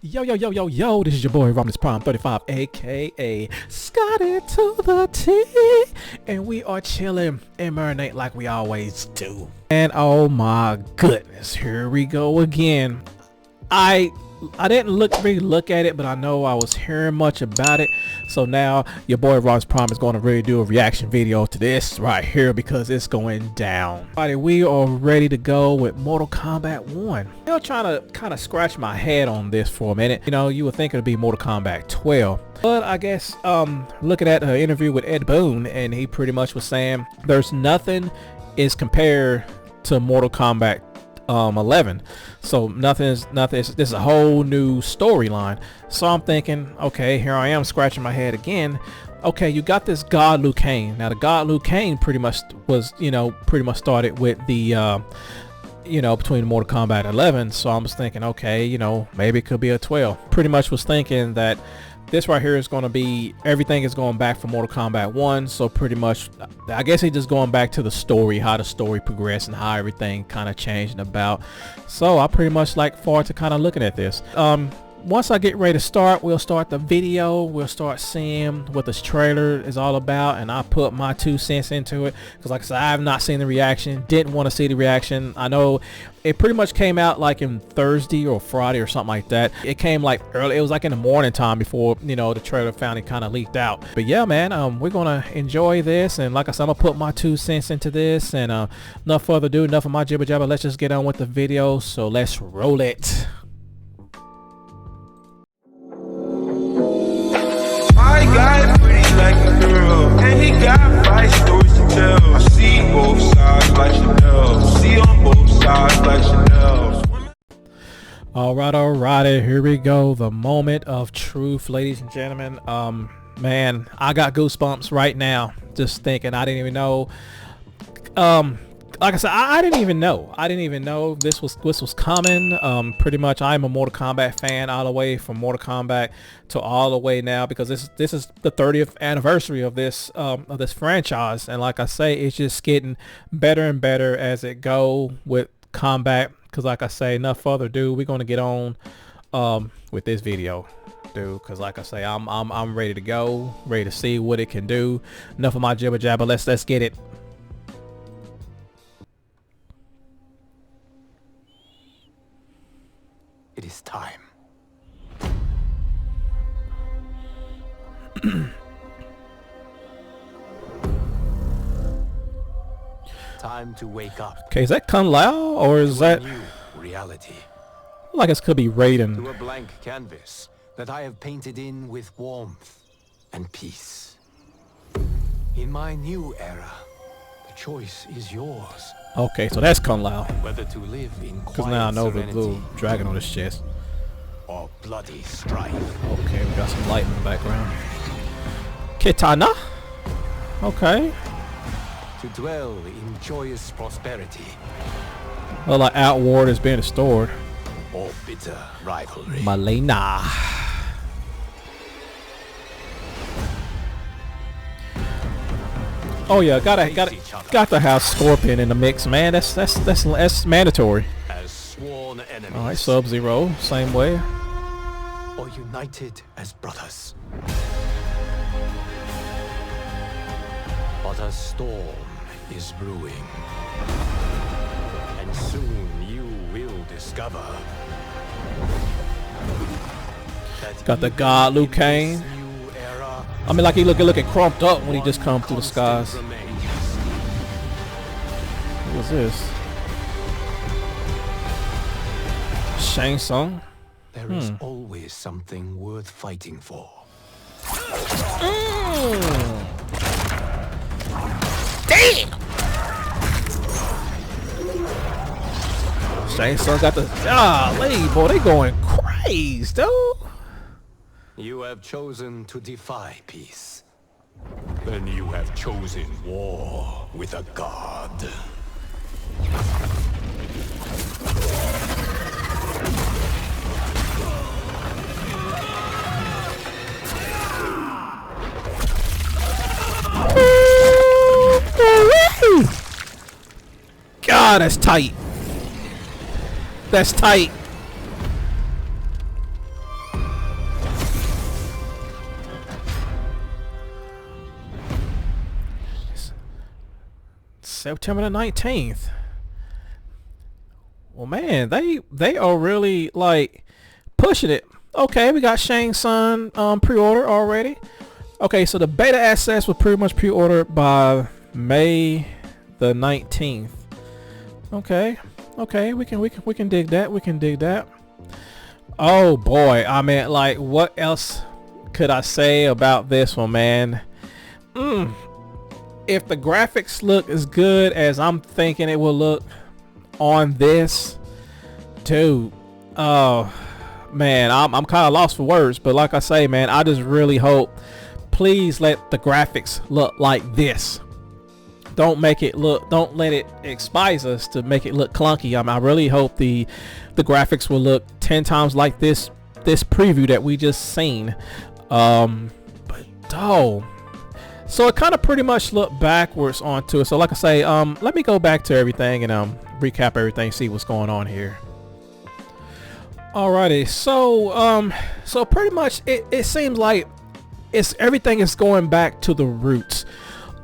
Yo, yo, yo, yo, yo, this is your boy Romulus Prime 35, aka Scotty to the T, and we are chilling and marinate like we always do. And oh my goodness, here we go again. I didn't really look at it, but I know I was hearing much about it. So now your boy Romulus Prime is going to really do a reaction video to this right here because it's going down. Alrighty, we are ready to go with Mortal Kombat 1. Still trying to kind of scratch my head on this for a minute. You know, you would think it would be Mortal Kombat 12. But I guess looking at an interview with Ed Boon, and he pretty much was saying there's nothing is compared to Mortal Kombat 11, so this is a whole new storyline. So I'm thinking, okay, here I am scratching my head again. Okay, you got this God Liu Kang. Now the God Liu Kang pretty much was, pretty much started with the between Mortal Kombat 11. So I was thinking, okay, maybe it could be a 12. Pretty much was thinking that this right here is going to be, everything is going back for Mortal Kombat 1. So pretty much, I guess he's just going back to the story, how the story progressed and how everything kind of changed and about. So I pretty much like forward to kind of looking at this. Once I get ready to start, we'll start the video. We'll start seeing what this trailer is all about, and I put my 2 cents into it because, like I said, I have not seen the reaction. Didn't want to see the reaction. I know it pretty much came out like in Thursday or Friday or something like that. It came like early. It was like in the morning time before the trailer finally kind of leaked out. But yeah, man, we're gonna enjoy this, and like I said, I'm gonna put my 2 cents into this. And enough further ado, enough of my jibber jabber. Let's just get on with the video. So let's roll it. Guy pretty like a girl, and he got 5 stories to tell. I see both sides like Chanel, see on both sides like Chanel. Alrighty, here we go. The moment of truth, ladies and gentlemen. Man, I got goosebumps right now just thinking. I didn't even know. Like I said, I didn't even know this was coming. Pretty much, I'm a Mortal Kombat fan all the way from Mortal Kombat to all the way now, because this is the 30th anniversary of this franchise, and like I say, it's just getting better and better as it go with combat. Because like I say, enough further ado, we're gonna get on with this video, dude. Because like I say, I'm ready to go, ready to see what it can do. Enough of my jibber jabber. Let's get it. It is time. Time to wake up. Okay, is that Kung Lao or is that new reality? Like it could be Raiden? To a blank canvas that I have painted in with warmth and peace. In my new era, the choice is yours. Okay, so that's Kung Lao. Whether to live in because now I know the little dragon on his chest. Or bloody strife. Okay, we got some light in the background. Kitana. Okay. To dwell in joyous prosperity. Well, like Outward is being restored. Or bitter rivalry. Malena. Oh yeah, got to have Scorpion in the mix, man. That's mandatory. As sworn enemies. All right, Sub-Zero, same way. Or united as brothers. But a storm is brewing, and soon you will discover that got the God Liu Kang. I mean, like he looking crumped up when he just come through the skies. What was this? Shang Tsung? There is always something worth fighting for. Damn! Shang Tsung got the... Golly, boy, they going crazy, dude. You have chosen to defy peace. Then you have chosen war with a god. God, that's tight. That's tight. September the 19th. Well, man, they are really like pushing it. Okay, we got Shang Tsung pre-order already. Okay, so the beta access was pretty much pre-ordered by May the 19th. Okay, we can dig that. We can dig that. Oh boy, I mean, like, what else could I say about this one, man? If the graphics look as good as I'm thinking it will look on this, dude, oh man, I'm kind of lost for words. But like I say, man, I just really hope, please let the graphics look like this. Don't let it expose us to make it look clunky. I really hope the graphics will look 10 times like this preview that we just seen. But oh, so it kind of pretty much looked backwards onto it. So like I say, let me go back to everything and recap everything, see what's going on here. Alrighty, so pretty much it seems like everything is going back to the roots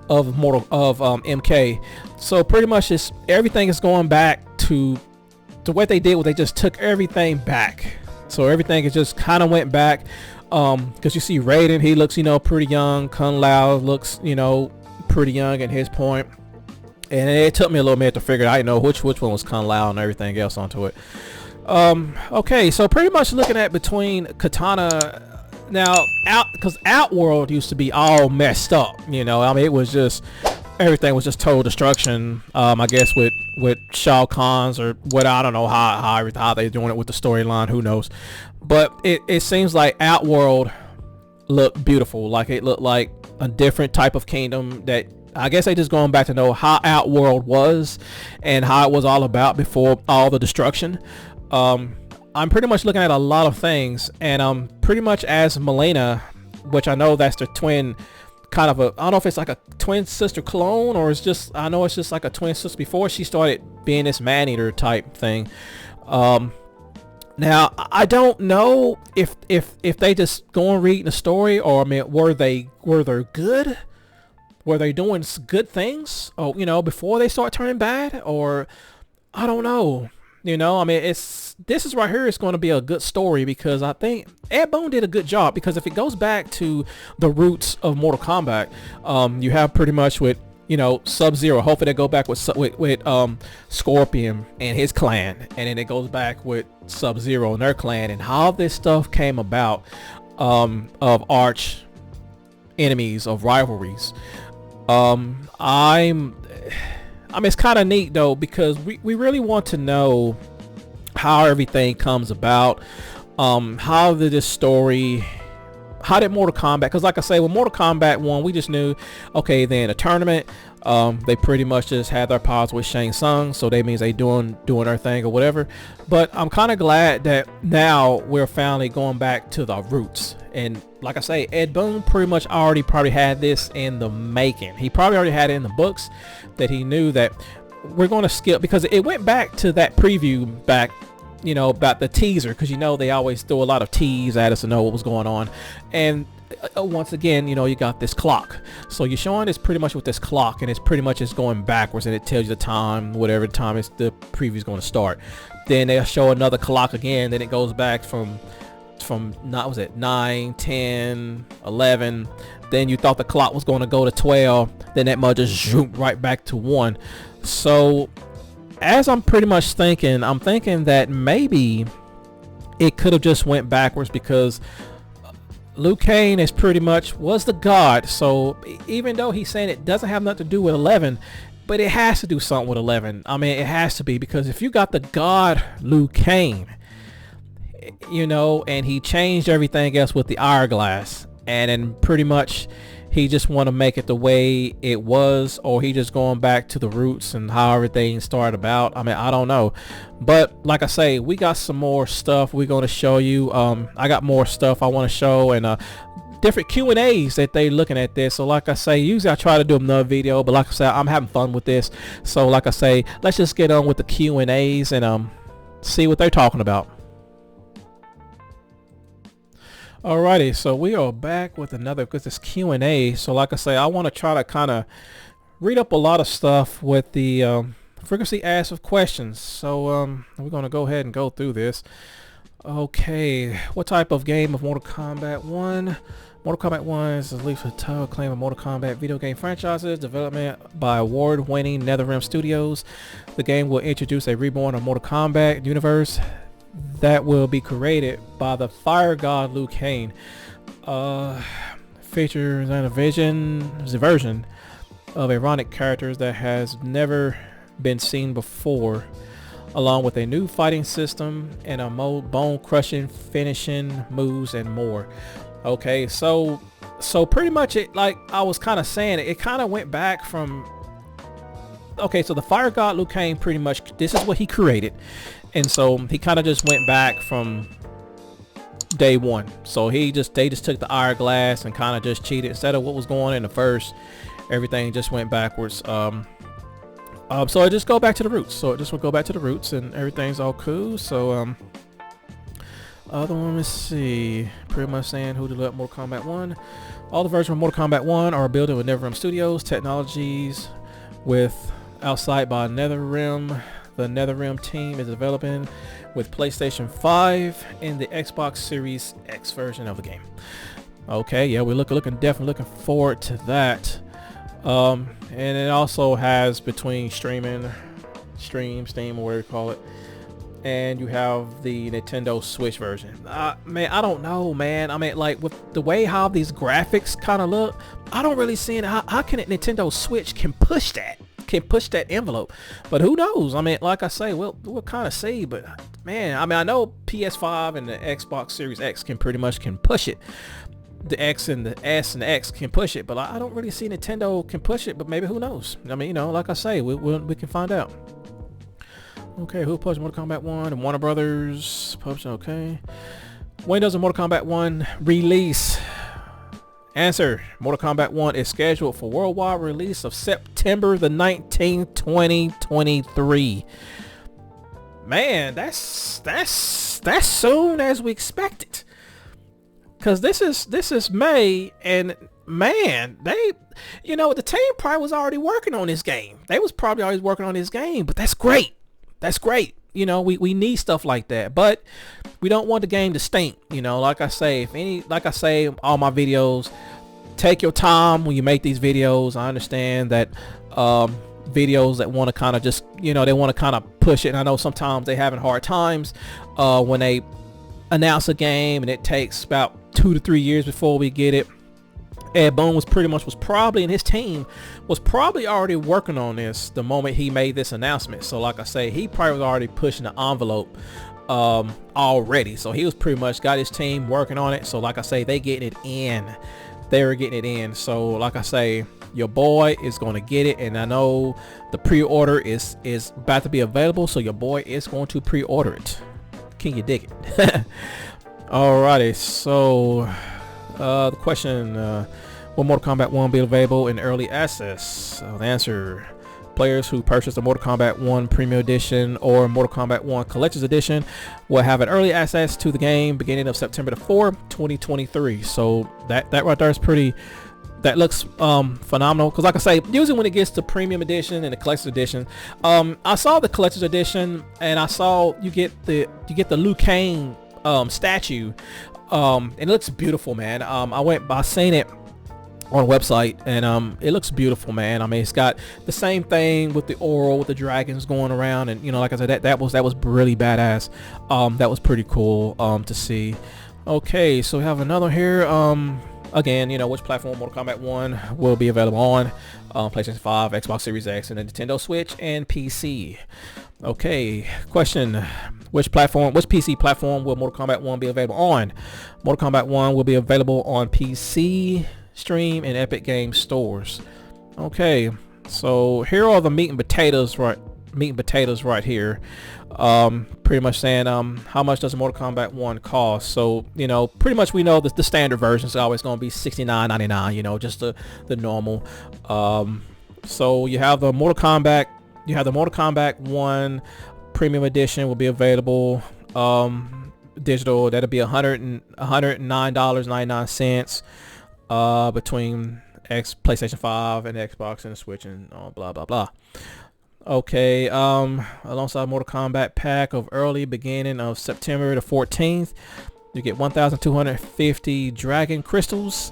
of MK. So pretty much everything is going back to what they did. They just took everything back. So everything is just kind of went back. Because you see Raiden, he looks, pretty young. Kung Lao looks, pretty young at his point. And it took me a little minute to figure out, which one was Kung Lao and everything else onto it. Okay, so pretty much looking at between Katana. Now, because Outworld used to be all messed up, I mean, it was just, everything was just total destruction. I guess with Shao Kahn's or what, I don't know how they're doing it with the storyline, who knows. But it seems like Outworld looked beautiful, like it looked like a different type of kingdom that I guess they just going back to know how Outworld was and how it was all about before all the destruction. I'm pretty much looking at a lot of things, and pretty much as Milena, which I know that's the twin, kind of I don't know if it's like a twin sister clone or I know it's just like a twin sister before she started being this man-eater type thing. Now I don't know if they just go and read the story, or I mean, were they good? Were they doing good things? Oh, before they start turning bad, or I don't know. I mean, this is right here. It's going to be a good story because I think Ed Boon did a good job, because if it goes back to the roots of Mortal Kombat, you have pretty much with, Sub-Zero. Hopefully they go back with Scorpion and his clan, and then it goes back with Sub-Zero and their clan, and how this stuff came about, of arch enemies, of rivalries. I mean, it's kind of neat though, because we really want to know how everything comes about. How did this story, how did Mortal Kombat, because like I say, with Mortal Kombat 1, we just knew, okay, then a tournament, they pretty much just had their powers with Shang Tsung, so that means they doing their thing or whatever. But I'm kind of glad that now we're finally going back to the roots. And like I say, Ed Boon pretty much already probably had this in the making. He probably already had it in the books, that he knew that we're going to skip, because it went back to that preview back, about the teaser, because they always throw a lot of tease at us to know what was going on. And once again, you got this clock, so you're showing this pretty much with this clock, and it's pretty much just going backwards, and it tells you the time, whatever time the preview is going to start. Then they'll show another clock again, then it goes back from 9, 10, 11. Then you thought the clock was going to go to 12, then that must just zoom right back to 1. So as I'm pretty much thinking, I'm thinking that maybe it could have just went backwards, because Liu Kang is pretty much was the god. So even though he's saying it doesn't have nothing to do with 11, but it has to do something with 11. I mean, it has to be, because if you got the god Liu Kang, and he changed everything else with the hourglass, and then pretty much he just want to make it the way it was, or he just going back to the roots and how everything started about. I mean, I don't know, but like I say, we got some more stuff we're going to show you. I got more stuff I want to show, and different Q&As that they looking at this. So like I say, usually I try to do another video, but like I said, I'm having fun with this. So like I say, let's just get on with the Q&As and see what they're talking about. Alrighty, so we are back with another, because it's Q&A. So like I say, I want to try to kind of read up a lot of stuff with the frequency asked of questions. So we're going to go ahead and go through this. Okay, what type of game of Mortal Kombat 1? Mortal Kombat 1 is the least title claim of Mortal Kombat video game franchises, development by award-winning NetherRealm Studios. The game will introduce a reborn of Mortal Kombat universe that will be created by the Fire God Liu Kang. Features a version of ironic characters that has never been seen before, along with a new fighting system and a bone-crushing finishing moves and more. Okay, so pretty much it, like I was kind of saying, it kind of went back from, okay, so the Fire God Liu Kang, pretty much this is what he created, and so he kind of just went back from day one. So they just took the hourglass and kind of just cheated. Instead of what was going on in the first, everything just went backwards. So I just go back to the roots. So it just will go back to the roots and everything's all cool. So other one, let's see, pretty much saying who developed Mortal Kombat 1. All the versions of Mortal Kombat 1 are built with NetherRealm Studios technologies with outside by NetherRealm. The NetherRealm team is developing with PlayStation 5 and the Xbox Series X version of the game. Okay, yeah, we're definitely looking forward to that. And it also has between Steam, or whatever you call it, and you have the Nintendo Switch version. Man, I don't know, man. I mean, like with the way how these graphics kind of look, I don't really see how can a Nintendo Switch can push that envelope. But who knows? I mean, like I say, we'll kind of see. But man, I mean, I know PS5 and the Xbox Series X can push it. The X and the S and the X can push it, but I don't really see Nintendo can push it. But maybe, who knows? I mean, you know, like I say, we can find out. Okay, who published Mortal Kombat 1? And Warner Brothers published. Okay, when does the Mortal Kombat 1 release? Answer: Mortal Kombat 1 is scheduled for worldwide release of September the 19th, 2023. Man, that's soon as we expected. Cause this is May, and man, the team probably was already working on this game. They was probably always working on this game, but that's great. That's great. You know, we need stuff like that, but we don't want the game to stink. You know, like I say, all my videos, take your time when you make these videos. I understand that videos that want to kind of just, they want to kind of push it. And I know sometimes they having hard times when they announce a game and it takes about 2 to 3 years before we get it. Ed Boon was probably, and his team was probably already working on this the moment he made this announcement. So like I say, he probably was already pushing the envelope already. So he was pretty much got his team working on it. So like I say, they were getting it in. So like I say, your boy is going to get it, and I know the pre-order is about to be available, so your boy is going to pre-order it. Can you dig it? Alrighty, so the question, will Mortal Kombat 1 be available in early access? The answer: players who purchase the Mortal Kombat 1 Premium Edition or Mortal Kombat 1 Collector's Edition will have an early access to the game beginning of September 4th, 2023. So that right there is that looks phenomenal, because like I say, usually when it gets to Premium Edition and the Collector's Edition, I saw the Collector's Edition and I saw you get the Liu Kang statue, and it looks beautiful, man. I seen it on a website, and it looks beautiful, man. I mean, it's got the same thing with the oral, with the dragons going around, and like I said, that was really badass. That was pretty cool to see. Okay, so we have another here. Again, which platform Mortal Kombat 1 will be available on: PlayStation 5, Xbox Series X, and the Nintendo Switch and PC. Okay, question: which PC platform will Mortal Kombat 1 be available on? Mortal Kombat 1 will be available on PC, Steam, and Epic Games stores. Okay, so here are the meat and potatoes right here. Pretty much saying how much does Mortal Kombat 1 cost? So pretty much we know that the standard version is always going to be $69.99, just the normal. So you have the Mortal Kombat 1 Premium Edition will be available digital. That'll be $109.99 between PlayStation 5 and Xbox and the Switch and blah blah blah. Okay, alongside Mortal Kombat pack of early beginning of September the 14th, you get 1,250 Dragon Crystals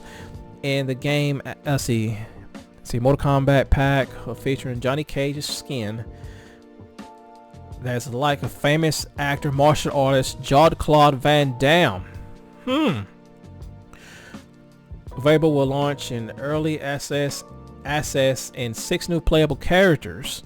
in the game. Let's see, Mortal Kombat pack featuring Johnny Cage's skin. That's like a famous actor, martial artist, Jean-Claude Van Damme. Available will launch in early access and 6 new playable characters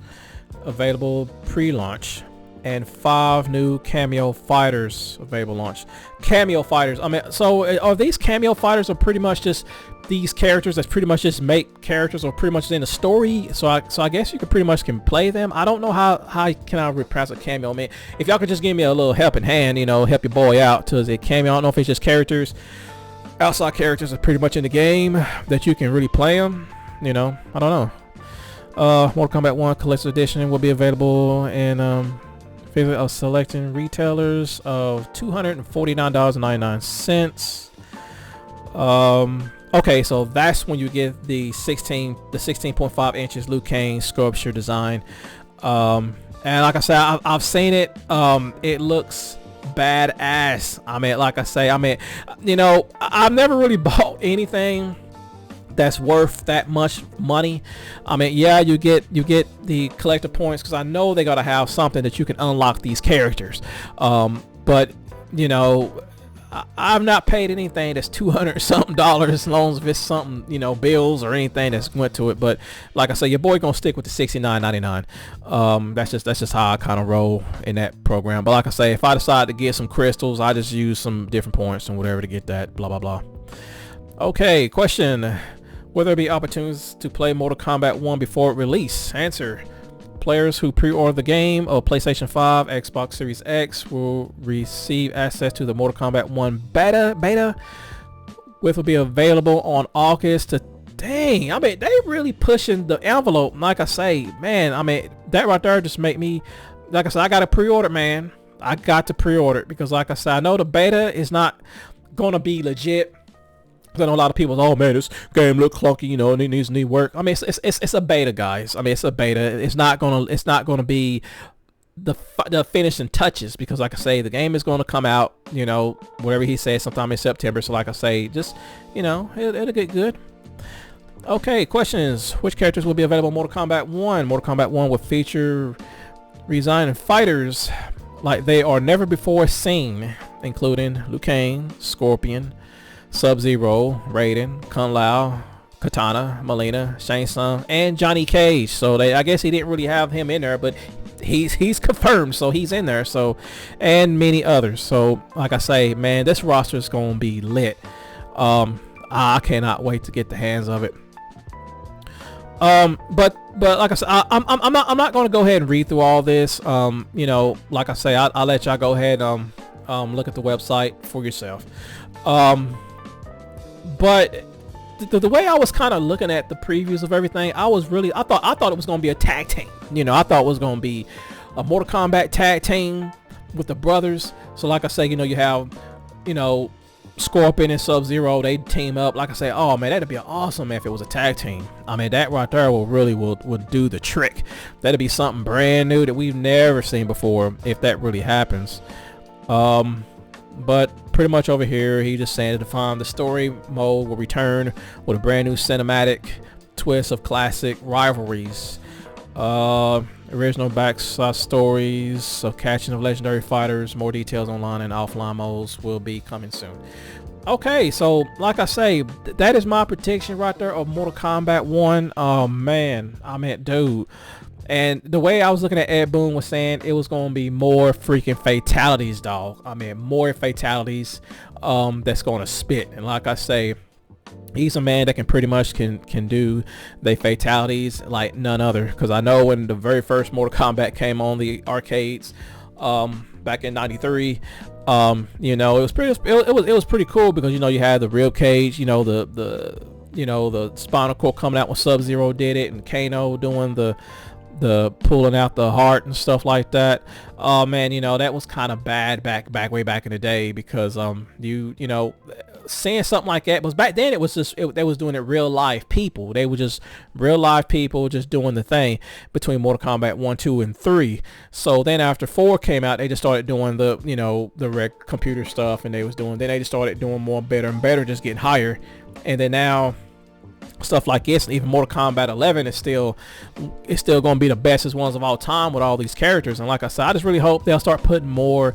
available pre-launch, and 5 new cameo fighters available launch. Cameo fighters, I mean, so are these cameo fighters are pretty much just these characters that's pretty much just make characters or pretty much in the story, so I guess you could pretty much can play them. I don't know how can I repress a cameo. I mean, if y'all could just give me a little helping hand, you know, help your boy out to the cameo. I don't know if it's just characters, outside characters are pretty much in the game that you can really play them, you know. I don't know. Mortal Kombat 1 Collector's Edition will be available in favor of selecting retailers of $249.99. Okay, so that's when you get the 16.5 inches Liu Kang sculpture design. And like I said, I've seen it. It looks badass. I mean, like I say, I mean, you know, I've never really bought anything that's worth that much money. I mean, yeah, you get the collector points because I know they gotta have something that you can unlock these characters. But you know, I've not paid anything that's $200 something as long as it's something, you know, bills or anything that's went to it. But like I say, your boy gonna stick with the $69.99. That's just how I kind of roll in that program. But like I say, if I decide to get some crystals, I just use some different points and whatever to get that. Blah blah blah. Okay, question. Will there be opportunities to play Mortal Kombat 1 before release? Answer. Players who pre-order the game of PlayStation 5, Xbox Series X will receive access to the Mortal Kombat 1 beta, which will be available on August to... Dang, I mean, they really pushing the envelope. Like I say, man, I mean, that right there just make me... Like I said, I got to pre-order, man. I got to pre-order it because like I said, I know the beta is not going to be legit. I know a lot of people, oh man, this game look clunky, you know, and it needs work. I mean, it's a beta, guys. I mean, it's a beta. It's not gonna be the finishing touches because, like I say, the game is gonna come out, you know, whatever he says, sometime in September. So, like I say, just, you know, it'll get good. Okay, questions. Which characters will be available in Mortal Kombat 1? Mortal Kombat 1 will feature redesigning fighters like they are never before seen, including Liu Kang, Scorpion, Sub-Zero, Raiden, Kung Lao, Katana, Melina, Shang Tsung, and Johnny Cage. So I guess he didn't really have him in there, but he's confirmed, so he's in there. So, and many others. So like I say, man, this roster is gonna be lit. I cannot wait to get the hands of it. But like I said, I'm not gonna go ahead and read through all this. You know, like I say, I'll let y'all go ahead look at the website for yourself. But the way I was kind of looking at the previews of everything, I thought it was going to be a tag team. You know, I thought it was going to be a Mortal Kombat tag team with the brothers. So like I say, you know, you have, you know, Scorpion and Sub-Zero, they team up. Like I say, oh man, that'd be awesome if it was a tag team. I mean, that right there will do the trick. That'd be something brand new that we've never seen before if that really happens. But pretty much over here, he just saying to define the story mode will return with a brand new cinematic twist of classic rivalries. Original backstories stories of catching of legendary fighters. More details online and offline modes will be coming soon. Okay, so like I say, that is my prediction right there of Mortal Kombat 1. Oh man, I mean, dude. And the way I was looking at Ed Boon was saying it was going to be more freaking fatalities, dog. I mean, more fatalities that's going to spit. And like I say, he's a man that can pretty much can do the fatalities like none other. Because I know when the very first Mortal Kombat came on the arcades back in '93, you know, it was pretty cool because, you know, you had the rib cage, you know, the spinal cord coming out when Sub-Zero did it, and Kano doing the pulling out the heart and stuff like that. Oh man, you know, that was kind of bad way back in the day because you know, seeing something like that was back then. It was just they was doing it real life people. They were just real life people just doing the thing between Mortal Kombat 1, 2, and 3. So then after 4 came out, they just started doing the the rec computer stuff, and they just started doing more better and better, just getting higher. And then now stuff like this, and even Mortal Kombat 11 is still going to be the bestest ones of all time with all these characters. And like I said, I just really hope they'll start putting more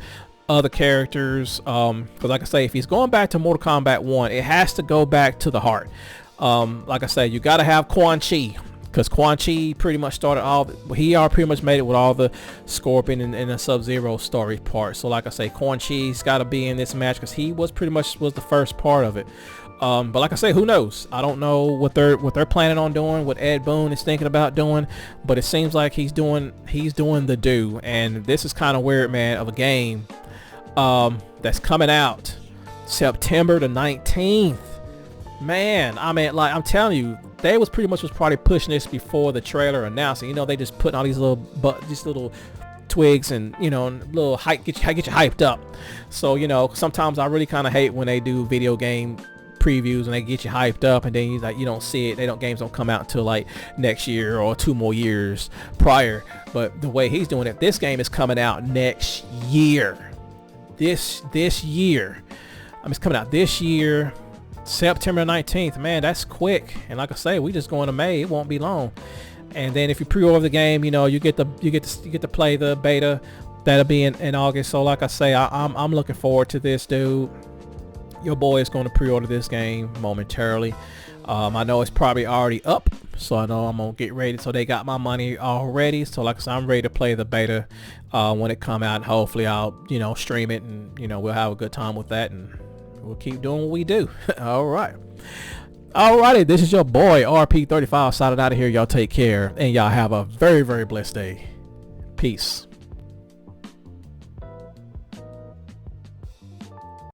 other characters, because like I say, if he's going back to Mortal Kombat 1, it has to go back to the heart. Like I say, you got to have Quan Chi, because Quan Chi pretty much started he pretty much made it with all the Scorpion and the Sub-Zero story part. So like I say, Quan Chi's got to be in this match, because he was pretty much the first part of it. But like I say, who knows? I don't know what they're planning on doing, what Ed Boon is thinking about doing, but it seems like he's doing the do. And this is kind of weird, man, of a game that's coming out September the 19th. Man, I mean, like I'm telling you, they was probably pushing this before the trailer announcing. They just putting all these little twigs and little hype, get you hyped up. So sometimes I really kind of hate when they do video game previews and they get you hyped up, and then you don't see it. Games don't come out until like next year or 2 more years prior. But the way he's doing it, this game is coming out next year. This year. It's coming out this year, September 19th. Man, that's quick. And like I say, we just going to May. It won't be long. And then if you pre-order the game, you get to play the beta. That'll be in August. So like I say, I'm looking forward to this, dude. Your boy is going to pre-order this game momentarily. I know it's probably already up, so I know I'm gonna get ready. So they got my money already. So like I said, I'm ready to play the beta when it come out. And hopefully I'll stream it, and we'll have a good time with that, and we'll keep doing what we do. Alrighty, this is your boy RP35 signing out of here. Y'all take care, and y'all have a very, very blessed day. Peace.